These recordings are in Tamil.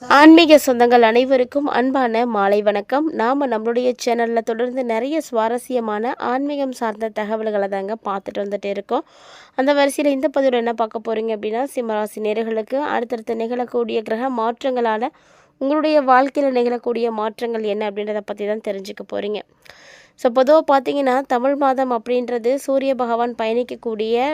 ஆன்மீக சொந்தங்கள் அனைவருக்கும் அன்பான மாலை வணக்கம். நாம் நம்மளுடைய சேனலில் தொடர்ந்து நிறைய சுவாரஸ்யமான ஆன்மீகம் சார்ந்த தகவல்களை தாங்க பார்த்துட்டு வந்துட்டு இருக்கோம். அந்த வரிசையில் இந்த பதிவில் என்ன பார்க்க போகிறீங்க அப்படின்னா, சிம்மராசி நேயர்களுக்கு அடுத்தடுத்து நிகழக்கூடிய கிரக மாற்றங்களால் உங்களுடைய வாழ்க்கையில் நிகழக்கூடிய மாற்றங்கள் என்ன அப்படின்றத பற்றி தான் தெரிஞ்சுக்க போகிறீங்க. ஸோ பொதுவாக பார்த்தீங்கன்னா, தமிழ் மாதம் அப்படின்றது சூரிய பகவான் பயணிக்கக்கூடிய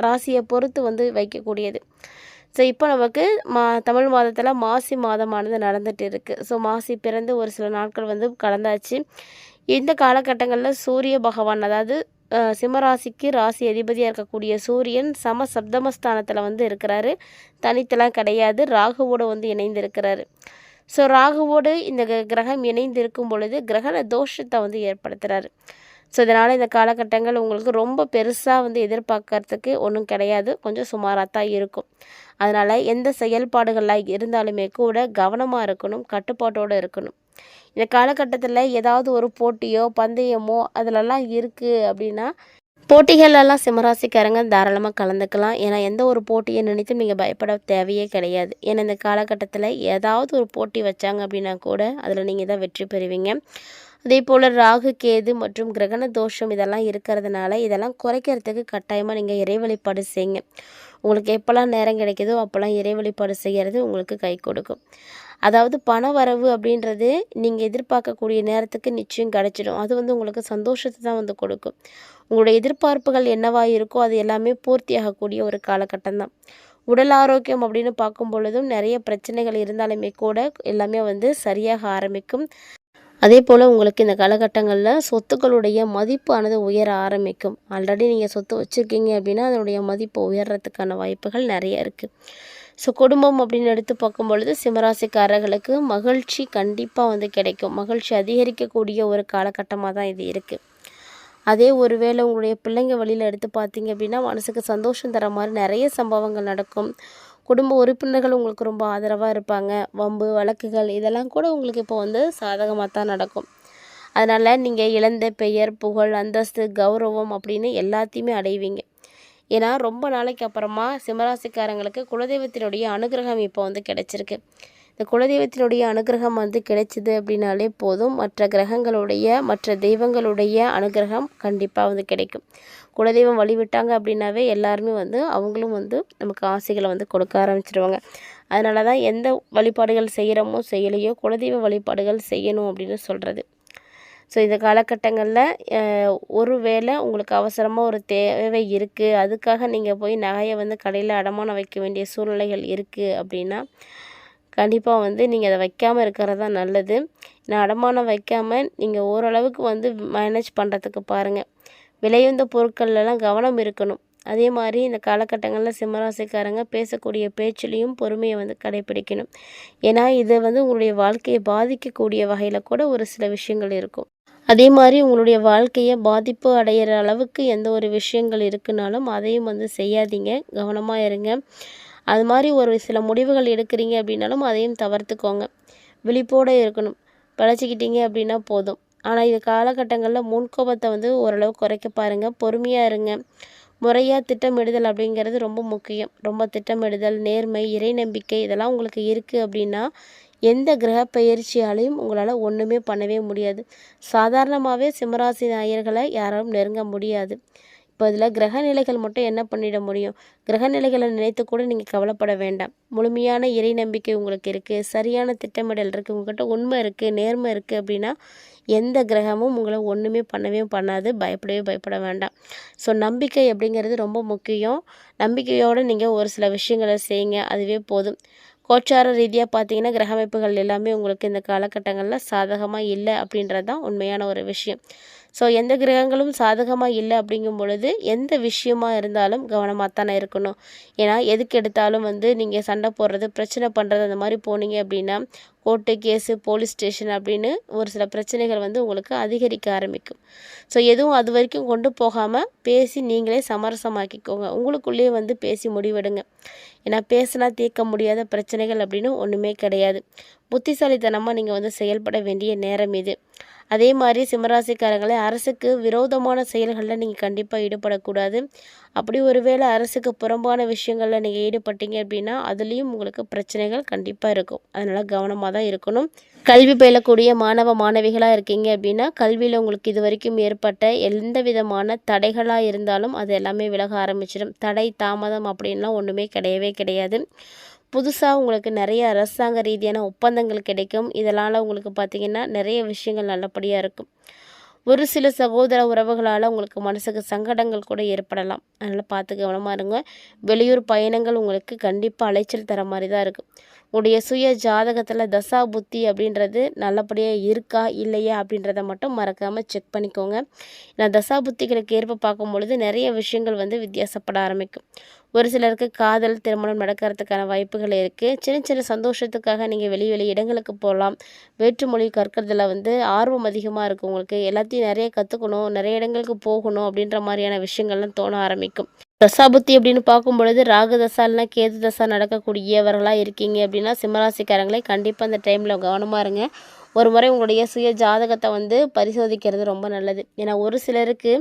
ராசியை பொறுத்து வந்து வைக்கக்கூடியது. ஸோ இப்போ நமக்கு தமிழ் மாதத்தில் மாசி மாதமானது நடந்துகிட்டு இருக்குது. ஸோ மாசி பிறந்து ஒரு சில நாட்கள் வந்து கடந்தாச்சு. இந்த காலகட்டங்களில் சூரிய பகவான், அதாவது சிம்மராசிக்கு ராசி அதிபதியாக இருக்கக்கூடிய சூரியன் சப்தமஸ்தானத்தில் வந்து இருக்கிறாரு. தனித்தெல்லாம் கிடையாது, ராகுவோடு வந்து இணைந்து இருக்கிறாரு. ஸோ ராகுவோடு இந்த கிரகம் இணைந்து இருக்கும் பொழுது கிரகண தோஷத்தை வந்து ஏற்படுத்துகிறாரு. ஸோ இதனால் இந்த காலகட்டங்கள் உங்களுக்கு ரொம்ப பெருசாக வந்து எதிர்பார்க்கறதுக்கு ஒன்றும் கிடையாது, கொஞ்சம் சுமாராக தான் இருக்கும். அதனால் எந்த செயல்பாடுகளாக இருந்தாலுமே கூட கவனமாக இருக்கணும், கட்டுப்பாட்டோடு இருக்கணும். இந்த காலகட்டத்தில் ஏதாவது ஒரு போட்டியோ பந்தயமோ அதிலெல்லாம் இருக்குது அப்படின்னா, போட்டிகளெல்லாம் சிம்மராசிக்காரங்க தாராளமாக கலந்துக்கலாம். ஏன்னா எந்த ஒரு போட்டியை நினைத்தும் நீங்கள் பயப்பட தேவையே கிடையாது. ஏன்னா இந்த காலகட்டத்தில் ஏதாவது ஒரு போட்டி வச்சாங்க அப்படின்னா கூட அதில் நீங்கள் தான் வெற்றி பெறுவீங்க. அதே போல் ராகு கேது மற்றும் கிரகண தோஷம் இதெல்லாம் இருக்கிறதுனால இதெல்லாம் குறைக்கிறதுக்கு கட்டாயமாக நீங்கள் இறை வழிபாடு செய்யுங்க. உங்களுக்கு எப்போல்லாம் நேரம் கிடைக்குதோ அப்போல்லாம் இறை வழிபாடு செய்கிறது உங்களுக்கு கை கொடுக்கும். அதாவது பண வரவு அப்படின்றது நீங்கள் எதிர்பார்க்கக்கூடிய நேரத்துக்கு நிச்சயம் கிடைச்சிடும். அது வந்து உங்களுக்கு சந்தோஷத்தை தான் வந்து கொடுக்கும். உங்களுடைய எதிர்பார்ப்புகள் என்னவாக இருக்கோ அது எல்லாமே பூர்த்தியாகக்கூடிய ஒரு காலகட்டம் தான். உடல் ஆரோக்கியம் அப்படின்னு பார்க்கும் பொழுதும் நிறைய பிரச்சனைகள் இருந்தாலுமே கூட எல்லாமே வந்து சரியாக ஆரம்பிக்கும். அதே போல் உங்களுக்கு இந்த காலகட்டங்களில் சொத்துக்களுடைய மதிப்பானது உயர ஆரம்பிக்கும். ஆல்ரெடி நீங்கள் சொத்து வச்சுருக்கீங்க அப்படின்னா அதனுடைய மதிப்பு உயர்றதுக்கான வாய்ப்புகள் நிறைய இருக்குது. ஸோ குடும்பம் அப்படின்னு எடுத்து பார்க்கும் பொழுது சிம்மராசிக்காரர்களுக்கு மகிழ்ச்சி கண்டிப்பாக வந்து கிடைக்கும். மகிழ்ச்சி அதிகரிக்கக்கூடிய ஒரு காலகட்டமாக தான் இது இருக்குது. அதே ஒருவேளை உங்களுடைய பிள்ளைங்க வழியில் எடுத்து பார்த்தீங்க அப்படின்னா மனசுக்கு சந்தோஷம் தர மாதிரி நிறைய சம்பவங்கள் நடக்கும். குடும்ப உறுப்பினர்கள் உங்களுக்கு ரொம்ப ஆதரவாக இருப்பாங்க. வம்பு வழக்குகள் இதெல்லாம் கூட உங்களுக்கு இப்போ வந்து சாதகமாக தான் நடக்கும். அதனால் நீங்கள் இழந்த பெயர், புகழ், அந்தஸ்து, கௌரவம் அப்படின்னு எல்லாத்தையுமே அடைவீங்க. ஏன்னா ரொம்ப நாளைக்கு அப்புறமா சிம்மராசிக்காரங்களுக்கு குலதெய்வத்தினுடைய அனுகிரகம் இப்போ வந்து கிடைச்சிருக்கு. இந்த குலதெய்வத்தினுடைய அனுகிரகம் வந்து கிடைச்சிது அப்படின்னாலே போதும், மற்ற கிரகங்களுடைய மற்ற தெய்வங்களுடைய அனுகிரகம் கண்டிப்பாக வந்து கிடைக்கும். குலதெய்வம் வழிவிட்டாங்க அப்படின்னாவே எல்லாருமே வந்து அவங்களும் வந்து நமக்கு ஆசைகளை வந்து கொடுக்க ஆரம்பிச்சிடுவாங்க. அதனால தான் எந்த வழிபாடுகள் செய்கிறோமோ செய்யலையோ குலதெய்வ வழிபாடுகள் செய்யணும் அப்படின்னு சொல்கிறது. ஸோ இந்த காலகட்டங்களில் ஒரு வேளை உங்களுக்கு அவசரமாக ஒரு தேவை இருக்குது, அதுக்காக நீங்கள் போய் நகையை வந்து கடையில் அடமானம் வைக்க வேண்டிய சூழ்நிலைகள் இருக்குது அப்படின்னா கண்டிப்பாக வந்து நீங்கள் அதை வைக்காமல் இருக்கிறது தான் நல்லது. நான் அடமானம் வைக்காமல் நீங்கள் ஓரளவுக்கு வந்து மேனேஜ் பண்ணுறதுக்கு பாருங்கள். விலையுந்த பொருட்கள்லாம் கவனம் இருக்கணும். அதே மாதிரி இந்த காலகட்டங்களில் சிம்மராசிக்காரங்க பேசக்கூடிய பேச்சிலையும் பொறுமையை வந்து கடைப்பிடிக்கணும். ஏன்னா இது வந்து உங்களுடைய வாழ்க்கையை பாதிக்கக்கூடிய வகையில் கூட ஒரு சில விஷயங்கள் இருக்கும். அதே மாதிரி உங்களுடைய வாழ்க்கையை பாதிப்பு அடைகிற அளவுக்கு எந்த ஒரு விஷயங்கள் இருக்குனாலும் அதையும் வந்து செய்யாதீங்க, கவனமாக இருங்க. அது மாதிரி ஒரு சில முடிவுகள் எடுக்கிறீங்க அப்படின்னாலும் அதையும் தவிர்த்துக்கோங்க. விழிப்போடு இருக்கணும். பழச்சிக்கிட்டீங்க அப்படின்னா போதும். ஆனால் இது காலகட்டங்களில் முன்கோபத்தை வந்து ஓரளவு குறைக்க பாருங்கள். பொறுமையாக இருங்க. முறையாக திட்டமிடுதல் அப்படிங்கிறது ரொம்ப முக்கியம். ரொம்ப திட்டமிடுதல், நேர்மை, இறை நம்பிக்கை இதெல்லாம் உங்களுக்கு இருக்குது அப்படின்னா எந்த கிரக பயிற்சியாலையும் உங்களால் ஒன்றுமே பண்ணவே முடியாது. சாதாரணமாகவே சிம்மராசி நேயர்களை யாராலும் நெருங்க முடியாது. இப்போ இதில் கிரகநிலைகள் மட்டும் என்ன பண்ணிட முடியும்? கிரகநிலைகளை நினைத்து கூட நீங்கள் கவலைப்பட வேண்டாம். முழுமையான இறை நம்பிக்கை உங்களுக்கு இருக்குது, சரியான திட்டமிடல் இருக்குது, உங்கள்கிட்ட உண்மை இருக்குது, நேர்மை இருக்குது அப்படின்னா எந்த கிரகமும் உங்களை ஒன்றுமே பண்ணவே பண்ணாது. பயப்பட வேண்டாம். ஸோ நம்பிக்கை அப்படிங்கிறது ரொம்ப முக்கியம். நம்பிக்கையோடு நீங்கள் ஒரு சில விஷயங்களை செய்யுங்க, அதுவே போதும். கோச்சார ரீதியாக பார்த்தீங்கன்னா கிரக அமைப்புகள் எல்லாமே உங்களுக்கு இந்த காலகட்டங்களில் சாதகமாக இல்லை அப்படின்றது தான் உண்மையான ஒரு விஷயம். ஸோ எந்த கிரகங்களும் சாதகமாக இல்லை அப்படிங்கும் பொழுது எந்த விஷயமா இருந்தாலும் கவனமாக தானே இருக்கணும். ஏன்னா எதுக்கு எடுத்தாலும் வந்து நீங்கள் சண்டை போடுறது, பிரச்சனை பண்ணுறது அந்த மாதிரி போனீங்க அப்படின்னா கோர்ட்டு, கேஸு, போலீஸ் ஸ்டேஷன் அப்படின்னு ஒரு சில பிரச்சனைகள் வந்து உங்களுக்கு அதிகரிக்க ஆரம்பிக்கும். ஸோ எதுவும் அது வரைக்கும் கொண்டு போகாமல் பேசி நீங்களே சமரசமாக்கிக்கோங்க. உங்களுக்குள்ளேயே வந்து பேசி முடிவெடுங்க. ஏன்னா பேசினா தீர்க்க முடியாத பிரச்சனைகள் அப்படின்னு ஒன்றுமே கிடையாது. புத்திசாலித்தனமாக நீங்கள் வந்து செயல்பட வேண்டிய நேரம் இது. அதே மாதிரி சிம்மராசிக்காரங்களே, அரசுக்கு விரோதமான செயல்களில் நீங்கள் கண்டிப்பாக ஈடுபடக்கூடாது. அப்படி ஒருவேளை அரசுக்கு புறம்பான விஷயங்களில் நீங்கள் ஈடுபட்டீங்க அப்படின்னா அதுலேயும் உங்களுக்கு பிரச்சனைகள் கண்டிப்பாக இருக்கும். அதனால் கவனமாக தான் இருக்கணும். கல்வி பயிலக்கூடிய மாணவ மாணவிகளாக இருக்கீங்க அப்படின்னா கல்வியில் உங்களுக்கு இது வரைக்கும் ஏற்பட்ட எந்த விதமான தடைகளாக இருந்தாலும் அது எல்லாமே விலக ஆரம்பிச்சிடும். தடை தாமதம் அப்படின்லாம் ஒன்றுமே கிடையவே கிடையாது. புதுசாக உங்களுக்கு நிறைய அரசாங்க ரீதியான ஒப்பந்தங்கள் கிடைக்கும். இதனால் உங்களுக்கு பார்த்திங்கன்னா நிறைய விஷயங்கள் நல்லபடியாக இருக்கும். ஒரு சில சகோதர உறவுகளால் உங்களுக்கு மனசுக்கு சங்கடங்கள் கூட ஏற்படலாம். அதனால் பார்த்து கவனமாக இருங்க. வெளியூர் பயணங்கள் உங்களுக்கு கண்டிப்பாக அலைச்சல் தர மாதிரி தான் இருக்கும். உடைய சுய ஜாதகத்தில் தசா புத்தி அப்படின்றது நல்லபடியாக இருக்கா இல்லையா அப்படின்றத மட்டும் மறக்காமல் செக் பண்ணிக்கோங்க. நான் தசா புத்திகளுக்கு ஏற்ப பார்க்கும் பொழுது நிறைய விஷயங்கள் வித்தியாசப்பட ஆரம்பிக்கும். ஒரு சிலருக்கு காதல் திருமணம் நடக்கிறதுக்கான வாய்ப்புகள் இருக்குது. சின்ன சின்ன சந்தோஷத்துக்காக நீங்கள் வெளி இடங்களுக்கு போகலாம். வேற்றுமொழி கற்கிறதுல ஆர்வம் அதிகமாக இருக்கும். உங்களுக்கு எல்லாத்தையும் நிறைய கற்றுக்கணும், நிறைய இடங்களுக்கு போகணும் அப்படின்ற மாதிரியான விஷயங்கள்லாம் தோண ஆரம்பிக்கும். தசாபுத்தி அப்படின்னு பார்க்கும் பொழுது ராகு தசா இல்லைனா கேது தசா நடக்கக்கூடியவர்களாக இருக்கீங்க அப்படின்னா சிம்மராசிக்காரங்களே கண்டிப்பாக அந்த டைமில் கவனமாக இருங்க. ஒரு முறை உங்களுடைய சுய ஜாதகத்தை பரிசோதிக்கிறது ரொம்ப நல்லது. ஏன்னா ஒரு சிலருக்கு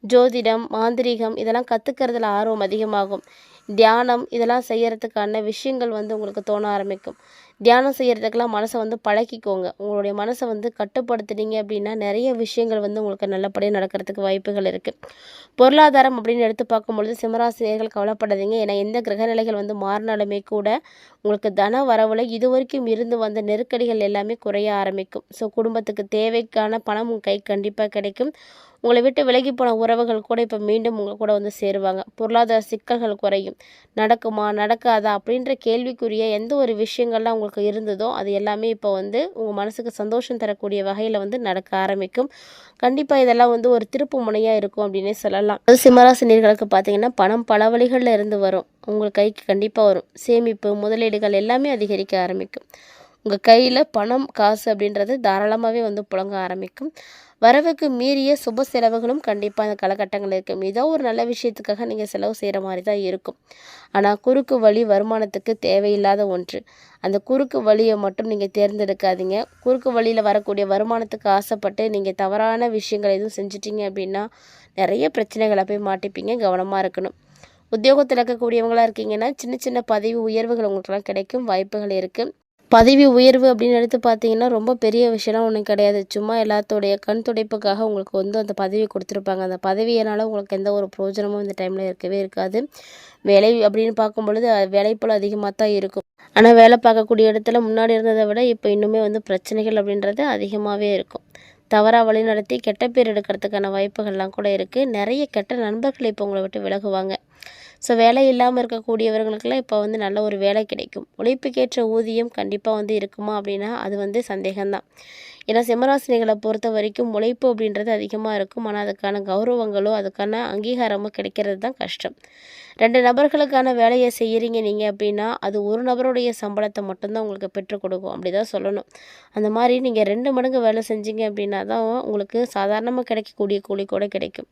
ஜோதிடம், மாந்திரீகம் இதெல்லாம் கற்றுக்கிறதுல ஆர்வம் அதிகமாகும். தியானம் இதெல்லாம் செய்கிறதுக்கான விஷயங்கள் உங்களுக்கு தோண ஆரம்பிக்கும். தியானம் செய்கிறதுக்கெல்லாம் மனசை பழக்கிக்கோங்க. உங்களுடைய மனசை கட்டுப்படுத்துனீங்க அப்படின்னா நிறைய விஷயங்கள் உங்களுக்கு நல்லபடியாக நடக்கிறதுக்கு வாய்ப்புகள் இருக்குது. பொருளாதாரம் அப்படின்னு எடுத்து பார்க்கும்பொழுது சிம்மராசினியர்கள் கவலைப்படாதீங்க. ஏன்னா எந்த கிரகநிலைகள் மாறினாலுமே கூட உங்களுக்கு தன வரவில் இது வரைக்கும் இருந்து வந்த நெருக்கடிகள் எல்லாமே குறைய ஆரம்பிக்கும். ஸோ குடும்பத்துக்கு தேவைக்கான பணம் உங்கள் கை கண்டிப்பாக கிடைக்கும். உங்களை விட்டு விலகி போன உறவுகள் கூட இப்போ மீண்டும் உங்கள் கூட சேருவாங்க. பொருளாதார சிக்கல்கள் குறையும். நடக்குமா நடக்காதா அப்படின்ற கேள்விக்குரிய எந்த ஒரு விஷயங்கள்லாம் உங்களுக்கு இருந்ததோ அது எல்லாமே இப்போ உங்கள் மனசுக்கு சந்தோஷம் தரக்கூடிய வகையில் நடக்க ஆரம்பிக்கும். கண்டிப்பாக இதெல்லாம் ஒரு திருப்பு முனையாக இருக்கும் அப்படின்னே சொல்லலாம். அது சிம்மராசினியர்களுக்கு பார்த்தீங்கன்னா பணம் பல வழிகளில் இருந்து வரும். உங்கள் கைக்கு கண்டிப்பாக வரும். சேமிப்பு முதலீடுகள் எல்லாமே அதிகரிக்க ஆரம்பிக்கும். உங்கள் கையில் பணம் காசு அப்படின்றது தாராளமாகவே புழங்க ஆரம்பிக்கும். வரவுக்கு மீறிய சுப செலவுகளும் கண்டிப்பாக இந்த காலகட்டங்கள் இருக்கும். ஏதோ ஒரு நல்ல விஷயத்துக்காக நீங்கள் செலவு செய்கிற மாதிரி தான் இருக்கும். ஆனால் குறுக்கு வழி வருமானத்துக்கு தேவையில்லாத ஒன்று. அந்த குறுக்கு வழியை மட்டும் நீங்கள் தேர்ந்தெடுக்காதீங்க. குறுக்கு வழியில் வரக்கூடிய வருமானத்துக்கு ஆசைப்பட்டு நீங்கள் தவறான விஷயங்கள் எதுவும் செஞ்சிட்டிங்க அப்படின்னா நிறைய பிரச்சனைகளை போய் மாட்டிப்பீங்க. கவனமாக இருக்கணும். உத்தியோகத்தில் இருக்கக்கூடியவங்களாக இருக்கீங்கன்னா சின்ன சின்ன பதவி உயர்வுகள் உங்களுக்கெல்லாம் கிடைக்கும் வாய்ப்புகள் இருக்குது. பதவி உயர்வு அப்படின்னு எடுத்து பார்த்தீங்கன்னா ரொம்ப பெரிய விஷயம்லாம் ஒன்றும் கிடையாது. சும்மா எல்லாத்தோடைய கண் துடைப்புக்காக உங்களுக்கு அந்த பதவி கொடுத்துருப்பாங்க. அந்த பதவியினால் உங்களுக்கு எந்த ஒரு பிரயோஜனமும் இந்த டைமில் இருக்கவே இருக்காது. வேலை அப்படின்னு பார்க்கும் பொழுது வேலைப்பளு அதிகமாக தான் இருக்கும். ஆனால் வேலை பார்க்கக்கூடிய இடத்துல முன்னாடி இருந்ததை விட இப்போ இன்னுமே பிரச்சனைகள் அப்படின்றது அதிகமாகவே இருக்கும். தவறாக வழிநடத்தி கெட்ட பேர் எடுக்கிறதுக்கான வாய்ப்புகள்லாம் கூட இருக்குது. நிறைய கெட்ட நண்பர்கள் இப்போ உங்களை விட்டு விலகுவாங்க. ஸோ வேலை இல்லாமல் இருக்கக்கூடியவர்களுக்கெல்லாம் இப்போ நல்ல ஒரு வேலை கிடைக்கும். உழைப்புக்கேற்ற ஊதியம் கண்டிப்பாக இருக்குமா அப்படின்னா அது சந்தேகம்தான். ஏன்னா சிம்மராசினிகளை பொறுத்த வரைக்கும் உழைப்பு அப்படின்றது அதிகமாக இருக்கும். ஆனால் அதுக்கான கௌரவங்களோ அதுக்கான அங்கீகாரமோ கிடைக்கிறது தான் கஷ்டம். 2 நபர்களுக்கான வேலையை செய்கிறீங்க நீங்கள் அப்படின்னா அது ஒரு நபருடைய சம்பளத்தை மட்டும்தான் உங்களுக்கு பெற்றுக் கொடுக்கும். அப்படி தான் சொல்லணும். அந்த மாதிரி நீங்கள் 2 மடங்கு வேலை செஞ்சீங்க அப்படின்னா தான் உங்களுக்கு சாதாரணமாக கிடைக்கக்கூடிய கூலி கூட கிடைக்கும்.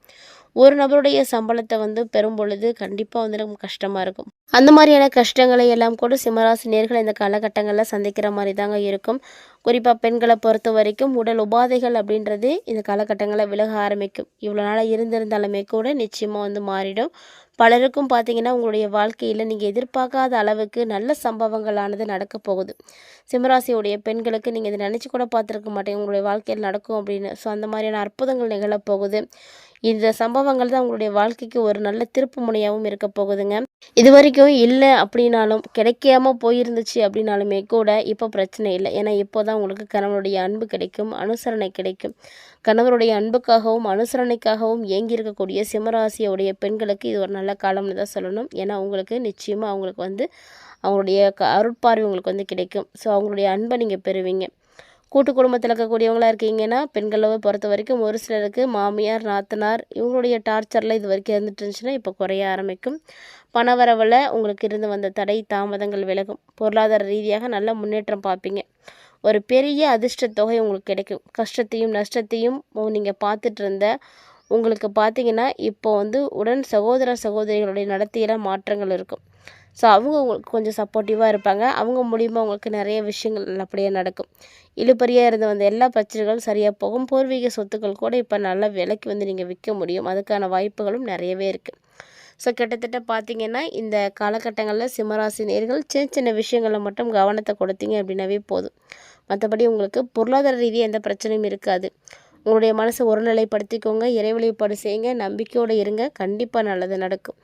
ஒரு நபருடைய சம்பளத்தை பெறும் பொழுது கண்டிப்பாக நமக்கு கஷ்டமாக இருக்கும். அந்த மாதிரியான கஷ்டங்களை எல்லாம் கூட சிம்மராசி நேயர்கள் இந்த காலகட்டங்களில் சந்திக்கிற மாதிரி தாங்க இருக்கும். குறிப்பாக பெண்களை பொறுத்த வரைக்கும் உடல் உபாதைகள் அப்படின்றது இந்த காலகட்டங்களில் விலக ஆரம்பிக்கும். இவ்வளோ நாளாக இருந்திருந்தாலுமே கூட நிச்சயமாக மாறிடும். பலருக்கும் பார்த்தீங்கன்னா உங்களுடைய வாழ்க்கையில் நீங்கள் எதிர்பார்க்காத அளவுக்கு நல்ல சம்பவங்களானது நடக்க போகுது. சிம்மராசியுடைய பெண்களுக்கு நீங்கள் இதை நினச்சி கூட பார்த்துருக்க மாட்டீங்க உங்களுடைய வாழ்க்கையில் நடக்கும் அப்படின்னு. ஸோ அந்த மாதிரியான அற்புதங்கள் நிகழப்போகுது. இந்த சம்பவங்கள் தான் உங்களுடைய வாழ்க்கைக்கு ஒரு நல்ல திருப்பு முனையாகவும் இருக்க போகுதுங்க. இது வரைக்கும் இல்லை அப்படின்னாலும் கிடைக்காம போயிருந்துச்சு அப்படின்னாலுமே கூட இப்போ பிரச்சனை இல்லை. ஏன்னா இப்போ தான் உங்களுக்கு கணவனுடைய அன்பு கிடைக்கும், அனுசரணை கிடைக்கும். கணவருடைய அன்புக்காகவும் அனுசரணைக்காகவும் ஏங்கி இருக்கக்கூடிய சிம்மராசியோடைய பெண்களுக்கு இது ஒரு நல்ல காலம்னு தான் சொல்லணும். ஏன்னா உங்களுக்கு நிச்சயமாக அவங்களுக்கு அவங்களுடைய அருட்பார்வை உங்களுக்கு கிடைக்கும். ஸோ அவங்களுடைய அன்பை நீங்கள் பெறுவீங்க. கூட்டு குடும்பத்தில் இருக்கக்கூடியவங்களாக இருக்கீங்கன்னா பெண்களை பொறுத்த வரைக்கும் ஒரு சிலருக்கு மாமியார் நாத்தனார் இவங்களுடைய டார்ச்சரில் இது வரைக்கும் இருந்துட்டு இருந்துச்சுன்னா இப்போ குறைய ஆரம்பிக்கும். பணவரவில் உங்களுக்கு இருந்து வந்த தடை தாமதங்கள் விலகும். பொருளாதார ரீதியாக நல்ல முன்னேற்றம் பார்ப்பீங்க. ஒரு பெரிய அதிர்ஷ்ட தொகை உங்களுக்கு கிடைக்கும். கஷ்டத்தையும் நஷ்டத்தையும் நீங்கள் பார்த்துட்டு இருந்த உங்களுக்கு பார்த்தீங்கன்னா இப்போ உடன் சகோதர சகோதரிகளுடைய நடத்தையில் மாற்றங்கள் இருக்கும். ஸோ அவங்க உங்களுக்கு கொஞ்சம் சப்போர்ட்டிவாக இருப்பாங்க. அவங்க மூலிமா உங்களுக்கு நிறைய விஷயங்கள் நல்லபடியாக நடக்கும். இழுபறியாக இருந்து வந்த எல்லா பிரச்சனைகளும் சரியாக போகும். பூர்வீக சொத்துக்கள் கூட இப்போ நல்ல விலைக்கு நீங்கள் விற்க முடியும். அதுக்கான வாய்ப்புகளும் நிறையவே இருக்குது. ஸோ கிட்டத்தட்ட பார்த்திங்கன்னா இந்த காலகட்டங்களில் சிம்மராசி நேயர்கள் சின்ன சின்ன விஷயங்களில் மட்டும் கவனத்தை கொடுத்தீங்க அப்படின்னாவே போதும். மற்றபடி உங்களுக்கு பொருளாதார ரீதியாக எந்த பிரச்சனையும் இருக்காது. உங்களுடைய மனசை ஒருநிலைப்படுத்திக்கோங்க, இறை வழிபாடு செய்யுங்க, நம்பிக்கையோடு இருங்க, கண்டிப்பாக நல்லது நடக்கும்.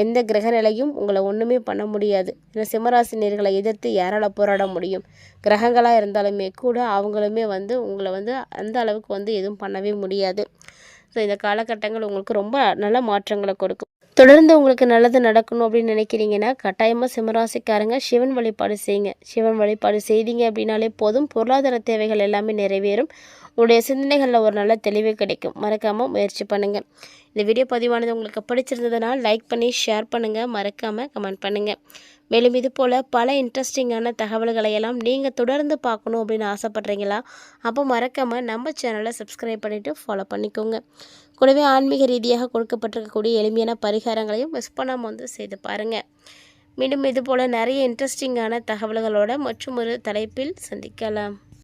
எந்த கிரக நிலையும் உங்களை ஒன்றுமே பண்ண முடியாது. ஏன்னா சிம்மராசி நேயர்களை எதிர்த்து யாரால் போராட முடியும்? கிரகங்களாக இருந்தாலுமே கூட அவங்களுமே உங்களை அந்த அளவுக்கு எதுவும் பண்ணவே முடியாது. ஸோ இந்த காலகட்டங்கள் உங்களுக்கு ரொம்ப நல்ல மாற்றங்களை கொடுக்கும். தொடர்ந்து உங்களுக்கு நல்லது நடக்கணும் அப்படின்னு நினைக்கிறீங்கன்னா கட்டாயமாக சிம்மராசிக்காரங்க சிவன் வழிபாடு செய்யுங்க. சிவன் வழிபாடு செய்தீங்க அப்படின்னாலே போதும், பொருளாதார தேவைகள் எல்லாமே நிறைவேறும். உங்களுடைய சிந்தனைகளில் ஒரு நல்ல தெளிவு கிடைக்கும். மறக்காமல் முயற்சி பண்ணுங்கள். இந்த வீடியோ பதிவானது உங்களுக்கு பிடிச்சிருந்ததுனால் லைக் பண்ணி ஷேர் பண்ணுங்கள். மறக்காமல் கமெண்ட் பண்ணுங்கள். மேலும் இது போல் பல இன்ட்ரெஸ்டிங்கான தகவல்களை எல்லாம் நீங்கள் தொடர்ந்து பார்க்கணும் அப்படின்னு ஆசைப்பட்றீங்களா? அப்போ மறக்காமல் நம்ம சேனலை சப்ஸ்கிரைப் பண்ணிவிட்டு ஃபாலோ பண்ணிக்கோங்க. கூடவே ஆன்மீக ரீதியாக கொடுக்கப்பட்டிருக்கக்கூடிய எளிமையான பரிகாரங்களையும் மிஸ் பண்ணாமல் செய்து பாருங்கள். மீண்டும் இது போல் நிறைய இன்ட்ரெஸ்டிங்கான தகவல்களோட மற்றும் ஒரு தலைப்பில் சந்திக்கலாம்.